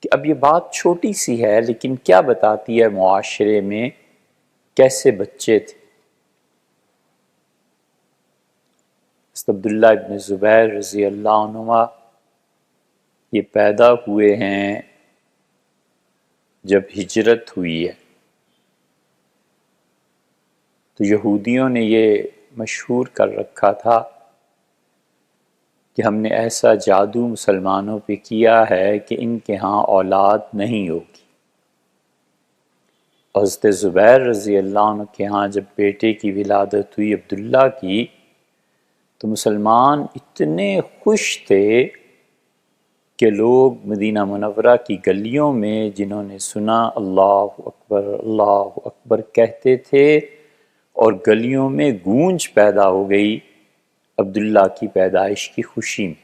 کہ اب یہ بات چھوٹی سی ہے لیکن کیا بتاتی ہے معاشرے میں کیسے بچے تھے۔ عبداللہ ابن زبیر رضی اللہ عنہما یہ پیدا ہوئے ہیں جب ہجرت ہوئی ہے، تو یہودیوں نے یہ مشہور کر رکھا تھا کہ ہم نے ایسا جادو مسلمانوں پہ کیا ہے کہ ان کے ہاں اولاد نہیں ہوگی۔ حضرت زبیر رضی اللہ عنہ کے ہاں جب بیٹے کی ولادت ہوئی عبداللہ کی، تو مسلمان اتنے خوش تھے کہ لوگ مدینہ منورہ کی گلیوں میں جنہوں نے سنا اللہ اکبر کہتے تھے، اور گلیوں میں گونج پیدا ہو گئی عبداللہ کی پیدائش کی خوشی میں۔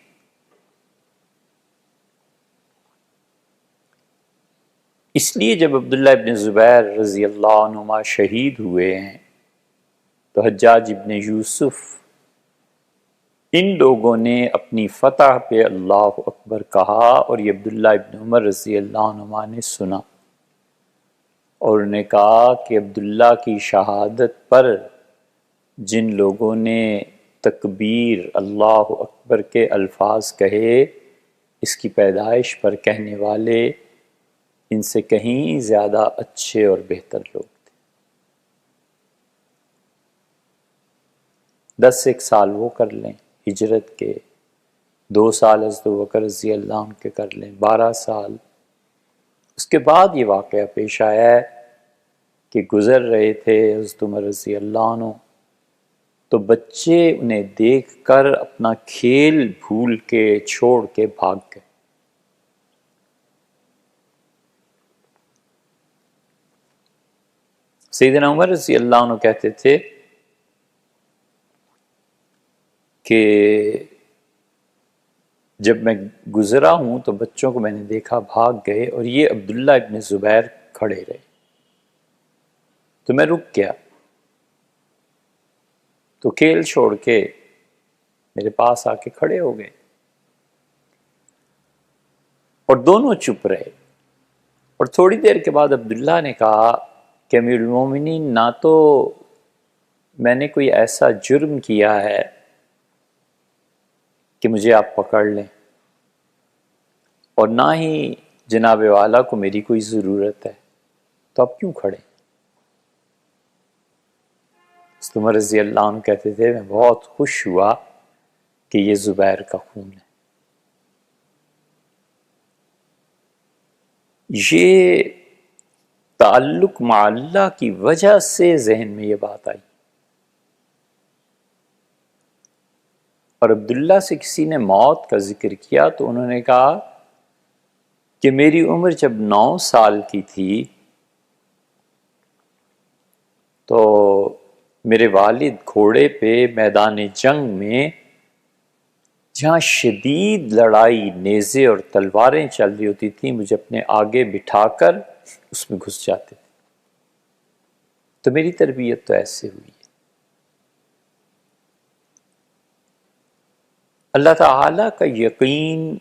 اس لیے جب عبداللہ ابن زبیر رضی اللہ عنہما شہید ہوئے ہیں تو حجاج ابن یوسف ان لوگوں نے اپنی فتح پہ اللہ اکبر کہا، اور یہ عبداللہ ابن عمر رضی اللہ عنہما نے سنا، اور انہوں نے کہا کہ عبداللہ کی شہادت پر جن لوگوں نے تکبیر اللہ اکبر کے الفاظ کہے، اس کی پیدائش پر کہنے والے ان سے کہیں زیادہ اچھے اور بہتر لوگ تھے۔ 10 سال وہ کر لیں ہجرت کے، 2 سال حضرت ابوبکر رضی اللہ عنہ کے کر لیں، 12 سال۔ اس کے بعد یہ واقعہ پیش آیا ہے کہ گزر رہے تھے حضرت عمر رضی اللہ عنہ، تو بچے انہیں دیکھ کر اپنا کھیل بھول کے چھوڑ کے بھاگ گئے۔ سیدنا عمر رضی اللہ عنہ کہتے تھے کہ جب میں گزرا ہوں تو بچوں کو میں نے دیکھا بھاگ گئے، اور یہ عبداللہ ابن زبیر کھڑے رہے، تو میں رک گیا، تو کھیل چھوڑ کے میرے پاس آ کے کھڑے ہو گئے، اور دونوں چپ رہے۔ اور تھوڑی دیر کے بعد عبداللہ نے کہا کہ امیر المومنین، نہ تو میں نے کوئی ایسا جرم کیا ہے کہ مجھے آپ پکڑ لیں، اور نہ ہی جناب والا کو میری کوئی ضرورت ہے، تو آپ کیوں کھڑے؟ عمر رضی اللہ عنہ کہتے تھے میں بہت خوش ہوا کہ یہ زبیر کا خون ہے۔ یہ تعلق مع اللہ کی وجہ سے ذہن میں یہ بات آئی۔ اور عبداللہ سے کسی نے موت کا ذکر کیا تو انہوں نے کہا کہ میری عمر جب 9 سال کی تھی تو میرے والد گھوڑے پہ میدان جنگ میں، جہاں شدید لڑائی نیزے اور تلواریں چل رہی ہوتی تھیں، مجھے اپنے آگے بٹھا کر اس میں گھس جاتے تھے۔ تو میری تربیت تو ایسے ہوئی ہے۔ اللہ تعالیٰ کا یقین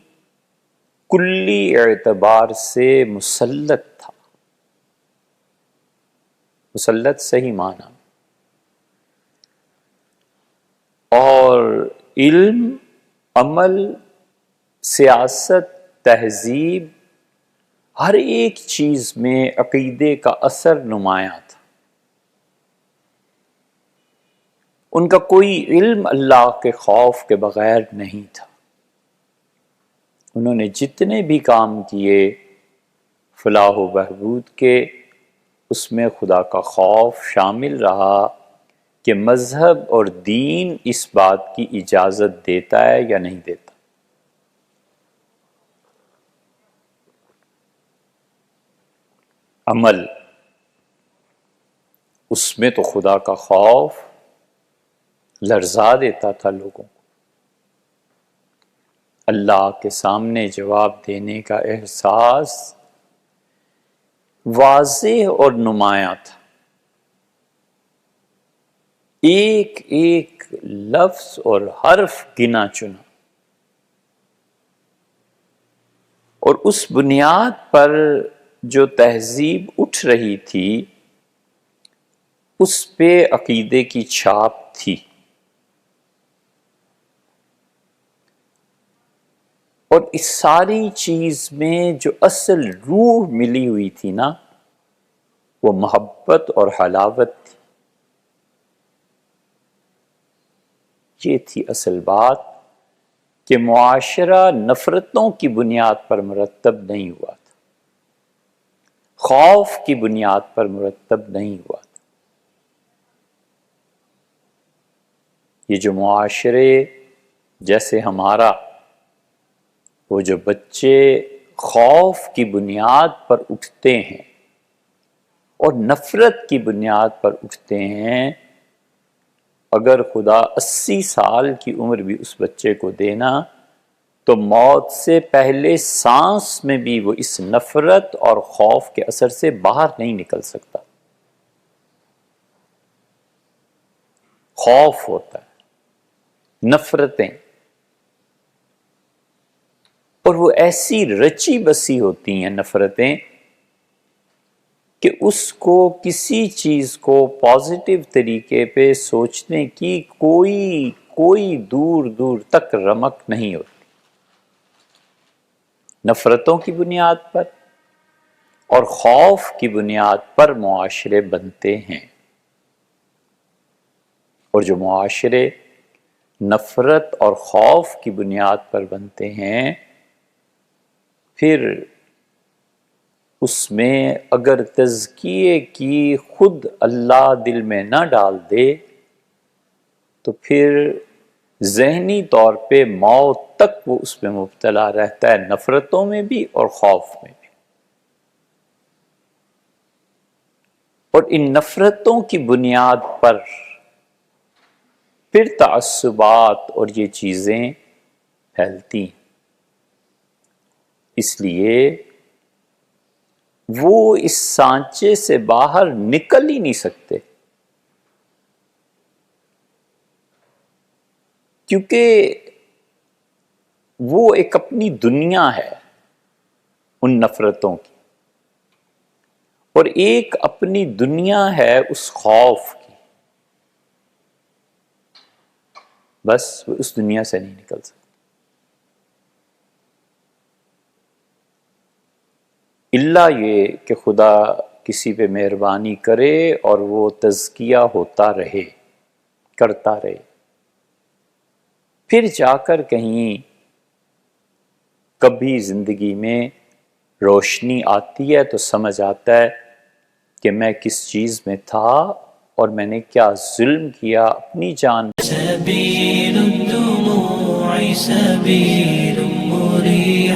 کلی اعتبار سے مسلط تھا، مسلط صحیح معنی، اور علم، عمل، سیاست، تہذیب، ہر ایک چیز میں عقیدے کا اثر نمایاں تھا۔ ان کا کوئی علم اللہ کے خوف کے بغیر نہیں تھا۔ انہوں نے جتنے بھی کام کیے فلاح و بہبود کے، اس میں خدا کا خوف شامل رہا کہ مذہب اور دین اس بات کی اجازت دیتا ہے یا نہیں دیتا۔ عمل، اس میں تو خدا کا خوف لرزا دیتا تھا لوگوں کو۔ اللہ کے سامنے جواب دینے کا احساس واضح اور نمایاں تھا۔ ایک ایک لفظ اور حرف گنا چنا، اور اس بنیاد پر جو تہذیب اٹھ رہی تھی اس پہ عقیدے کی چھاپ تھی، اور اس ساری چیز میں جو اصل روح ملی ہوئی تھی نا، وہ محبت اور حلاوت تھی۔ یہ تھی اصل بات کہ معاشرہ نفرتوں کی بنیاد پر مرتب نہیں ہوا تھا، خوف کی بنیاد پر مرتب نہیں ہوا تھا۔ یہ جو معاشرے جیسے ہمارا، وہ جو بچے خوف کی بنیاد پر اٹھتے ہیں اور نفرت کی بنیاد پر اٹھتے ہیں، اگر خدا 80 سال کی عمر بھی اس بچے کو دینا تو موت سے پہلے سانس میں بھی وہ اس نفرت اور خوف کے اثر سے باہر نہیں نکل سکتا۔ خوف ہوتا ہے، نفرتیں، اور وہ ایسی رچی بسی ہوتی ہیں نفرتیں کہ اس کو کسی چیز کو پازیٹیو طریقے پہ سوچنے کی کوئی دور دور تک رمق نہیں ہوتی۔ نفرتوں کی بنیاد پر اور خوف کی بنیاد پر معاشرے بنتے ہیں، اور جو معاشرے نفرت اور خوف کی بنیاد پر بنتے ہیں، پھر اس میں اگر تزکیے کی خود اللہ دل میں نہ ڈال دے تو پھر ذہنی طور پہ موت تک وہ اس میں مبتلا رہتا ہے، نفرتوں میں بھی اور خوف میں بھی۔ اور ان نفرتوں کی بنیاد پر پھر تعصبات اور یہ چیزیں پھیلتی ہیں۔ اس لیے وہ اس سانچے سے باہر نکل ہی نہیں سکتے، کیونکہ وہ ایک اپنی دنیا ہے ان نفرتوں کی، اور ایک اپنی دنیا ہے اس خوف کی، بس وہ اس دنیا سے نہیں نکل سکتے۔ اللہ یہ کہ خدا کسی پہ مہربانی کرے اور وہ تزکیہ ہوتا رہے، کرتا رہے، پھر جا کر کہیں کبھی زندگی میں روشنی آتی ہے تو سمجھ آتا ہے کہ میں کس چیز میں تھا اور میں نے کیا ظلم کیا اپنی جان۔ سبيل الدموع سبيل مريح